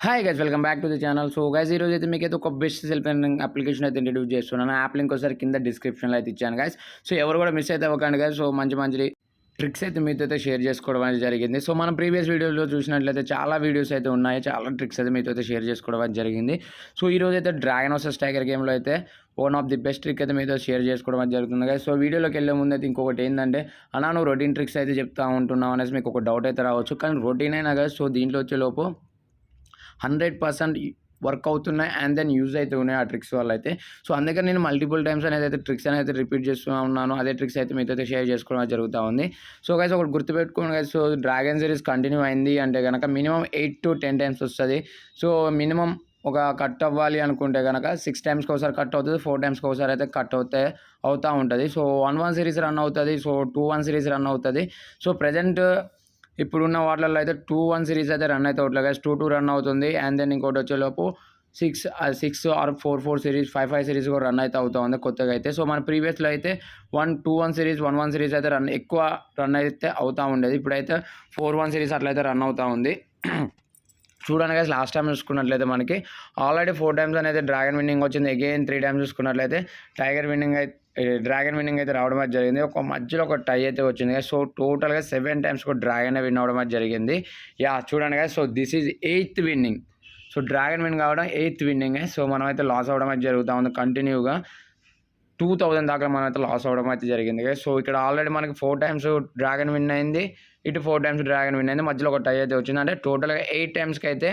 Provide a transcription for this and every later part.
Hi guys welcome back to the channel. So guys ఈరోజు అయితే మీకైతే ఒక బెస్ట్ సెల్ఫ్ ఎర్నింగ్ అప్లికేషన్ అయితే ఇంట్రడ్యూస్ చేస్తున్నాను. యాప్ లింక్ ఒకసారి కింద డిస్క్రిప్షన్లో అయితే ఇచ్చాను గైస్. సో ఎవరు కూడా మిస్ అయితే అవ్వకండి గైస్. సో మంచి మంచి ట్రిక్స్ అయితే మీతో అయితే షేర్ చేసుకోవడం అనేది జరిగింది. సో మనం ప్రీవియస్ వీడియోలో చూసినట్లయితే చాలా వీడియోస్ అయితే ఉన్నాయి, చాలా ట్రిక్స్ అయితే మీతో అయితే షేర్ చేసుకోవడం అనేది జరిగింది. సో ఈరోజు అయితే డ్రాగన్ వర్సెస్ టైగర్ గేమ్లో అయితే one of the best trick అయితే మీతో షేర్ చేసుకోవడం అనేది జరుగుతుంది గైస్. సో వీడియోలోకి వెళ్ళే ముందు అయితే ఇంకొకటి ఏంటంటే అన్నా నువ్వు రొటీన్ ట్రిక్స్ అయితే చెప్తా ఉంటున్నావు అనేసి మీకు ఒక డౌట్ అయితే రావచ్చు. కానీ రొటీన్ అయినా గైస్. సో దీంట్లో వచ్చేలోపు 100% వర్క్ అవుతున్నాయి అండ్ దెన్ యూజ్ అయితే ఉన్నాయి ఆ ట్రిక్స్ వల్ల అయితే. సో అందుకని నేను మల్టిపుల్ టైమ్స్ అనేది అయితే ట్రిక్స్ అనేది రిపీట్ చేస్తూ ఉన్నాను. అదే ట్రిక్స్ అయితే మీతో అయితే షేర్ చేసుకోవడం జరుగుతూ ఉంది. సో గైస్ ఒకటి గుర్తుపెట్టుకోండి guys. So dragon series continue అయింది అంటే కనుక మినిమం 8 to 10 టైమ్స్ వస్తుంది. సో మినిమం ఒక కట్ అవ్వాలి అనుకుంటే కనుక 6 టైమ్స్కి ఒకసారి కట్ అవుతుంది, 4 టైమ్స్కి ఒకసారి అయితే కట్ అవుతూ ఉంటుంది. సో 1-1 సిరీస్ రన్ అవుతుంది, సో 2-1 సిరీస్ రన్ అవుతుంది. సో ప్రజెంట్ ఇప్పుడున్న వాటిల్లో అయితే 2-1 సిరీస్ అయితే రన్ అయితే అవుతుంది గైస్. 2-2 రన్ అవుతుంది అండ్ దెన్ ఇంకోటి వచ్చేలోపు 6 ఆర్ 4-4 సిరీస్ 5-5 సిరీస్ కూడా రన్ అయితే అవుతా ఉంది కొత్తగా అయితే. సో మన ప్రీవియస్లో అయితే 2-1 సిరీస్ 1-1 సిరీస్ అయితే ఎక్కువ రన్ అయితే అవుతూ ఉండేది. ఇప్పుడైతే 4-1 సిరీస్ అట్లయితే రన్ అవుతూ ఉంది. చూడండి గైస్, లాస్ట్ టైం చూసుకున్నట్లయితే మనకి ఆల్రెడీ 4 టైమ్స్ అనేది డ్రాగన్ విన్నింగ్ వచ్చింది. అగైన్ 3 టైమ్స్ చూసుకున్నట్లయితే డ్రాగన్ విన్నింగ్ అయితే రావడం అయితే జరిగింది. ఒక మధ్యలో ఒక టై అయితే వచ్చింది. సో టోటల్గా 7 టైమ్స్ కూడా డ్రాగన్ విన్ అవ్వడం అయితే జరిగింది. యా చూడండి guys, so this is 8th winnowing. So dragon win కావడం 8th విన్నింగ్. సో మనం అయితే లాస్ అవ్వడం అయితే జరుగుతూ ఉంది. కంటిన్యూగా 2000 దాకా మనం అయితే లాస్ అవ్వడం అయితే జరిగింది. సో ఇక్కడ ఆల్రెడీ మనకి 4 టైమ్స్ డ్రాగన్ విన్ అయింది, ఇటు 4 టైమ్స్ డ్రాగన్ విన్ అయింది, మధ్యలో ఒక టై అయితే వచ్చింది. అంటే టోటల్గా 8 టైమ్స్కి అయితే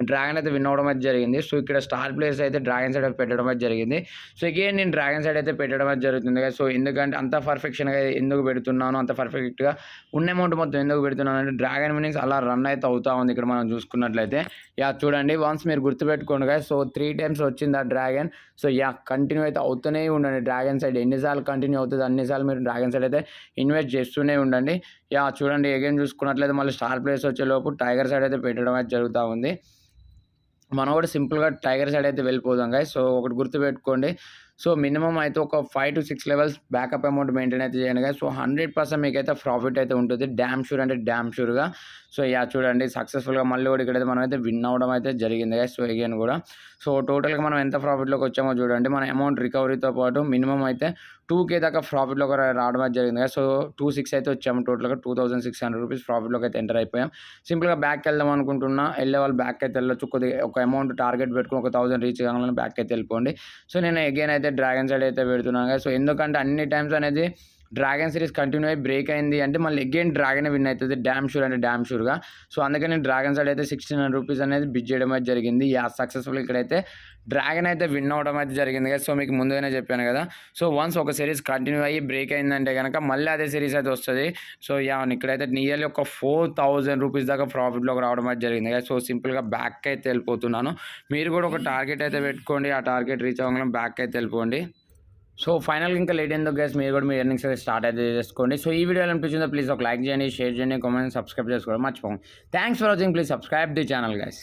డ్రాగన్ అయితే విన్ అవ్వడం అయితే జరిగింది. సో ఇక్కడ స్టార్ ప్లేయర్స్ అయితే డ్రాగన్ సైడ్ పెట్టడం అయితే జరిగింది. సో అగైన్ నేను డ్రాగన్ సైడ్ అయితే పెట్టడం అయితే జరుగుతుంది కదా. సో ఎందుకంటే అంత పర్ఫెక్షన్గా ఎందుకు పెడుతున్నాను, అంత పర్ఫెక్ట్గా ఉన్న అమౌంట్ మొత్తం ఎందుకు పెడుతున్నాను అంటే డ్రాగన్ విన్నింగ్స్ అలా రన్ అయితే అవుతా ఉంది. ఇక్కడ మనం చూసుకున్నట్లయితే యా చూడండి, వన్స్ మీరు గుర్తుపెట్టుకోండి కదా. సో 3 టైమ్స్ వచ్చింది ఆ డ్రాగన్. సో యా కంటిన్యూ అయితే అవుతూనే ఉండండి డ్రాగన్ సైడ్. ఎన్నిసార్లు కంటిన్యూ అవుతుంది అన్నిసార్లు మీరు డ్రాగన్ సైడ్ అయితే ఇన్వెస్ట్ చేస్తూనే ఉండండి. యా చూడండి, అగైన్ చూసుకున్నట్లయితే మళ్ళీ స్టార్ ప్లేయర్స్ వచ్చేలోపు టైగర్ సైడ్ అయితే పెట్టడం అయితే జరుగుతూ ఉంది. మనం కూడా సింపుల్గా టైగర్ సైడ్ అయితే వెళ్ళిపోదాం గైస్. సో ఒకటి గుర్తుపెట్టుకోండి, సో మినిమం అయితే ఒక 5 to 6 levels backup amount maintain అయితే చేయండి గైస్. సో 100% మీకైతే ప్రాఫిట్ అయితే ఉంటుంది, డ్యామ్ షూర్ అంటే డ్యామ్ షూర్గా. సో యా చూడండి, సక్సెస్ఫుల్గా మళ్ళీ కూడా ఇక్కడైతే మనం అయితే విన్ అవ్వడం అయితే జరిగింది గైస్. సో అగైన్ కూడా సో టోటల్గా మనం ఎంత ప్రాఫిట్లోకి వచ్చామో చూడండి. మన అమౌంట్ రికవరీతో పాటు మినిమం అయితే 2K దాకా ప్రాఫిట్లోకి రావడం అయితే జరిగింది కదా. సో 2,600 అయితే వచ్చాము, టోటల్గా 2,600 రూపీస్ ప్రాఫిట్లోకి అయితే ఎంటర్ అయిపోయాం. సింపుల్గా బ్యాక్ వెళ్దాం అనుకుంటున్నా, వెళ్ళే వాళ్ళు బ్యాక్ అయితే వెళ్ళొచ్చు. కొద్దిగా ఒక అమౌంట్ టార్గెట్ పెట్టుకుని ఒక 1000 రీచ్ కావాలని బ్యాక్ అయితే వెళ్ళిపోండి. సో నేను అగైన్ అయితే డ్రాగన్ సైడ్ అయితే పెడుతున్నాను కదా. సో ఎందుకంటే అన్ని టైమ్స్ అనేది డ్రాగన్ సిరీస్ కంటిన్యూ అయ్యి బ్రేక్ అయింది అంటే మళ్ళీ అగైన్ డ్రాగన్ విన్ అవుతుంది, డ్యామ్ షూర్ అంటే డ్యామ్ షూర్గా. సో అందుకని నేను డ్రాగన్ సైడ్ అయితే 1,600 రూపీస్ అనేది బిడ్ చేయడం అయితే జరిగింది. యా సక్సెస్ఫుల్ ఇక్కడైతే డ్రాగన్ అయితే విన్ అవ్వడం అయితే జరిగింది కదా. సో మీకు ముందుగానే చెప్పాను కదా. సో వన్స్ ఒక సిరీస్ కంటిన్యూ అయ్యి బ్రేక్ అయిందంటే కనుక మళ్ళీ అదే సిరీస్ అయితే వస్తుంది. సో యా ఇక్కడైతే నియర్లీ ఒక 4,000 రూపీస్ దాకా ప్రాఫిట్లోకి రావడం అయితే జరిగింది కదా. సో సింపుల్గా బ్యాక్ అయితే వెళ్ళిపోతున్నాను. మీరు కూడా ఒక టార్గెట్ అయితే పెట్టుకోండి, ఆ టార్గెట్ రీచ్ అవ్వడం బ్యాక్ అయితే వెళ్ళిపోండి. సో ఫైనల్గా ఇంకా లేట్ ఎందుకు గైస్, మీరు కూడా మీ ఎర్నింగ్స్ అయితే స్టార్ట్ అయితే చేసుకోండి. సో ఈ వీడియో అనిపించిందో ప్లీజ్ ఒక లైక్ చేయండి, షేర్ చేయండి, కామెంట్ సబ్స్క్రైబ్ చేసుకోవడం మర్చిపోండి. Thanks for watching, please subscribe the channel guys.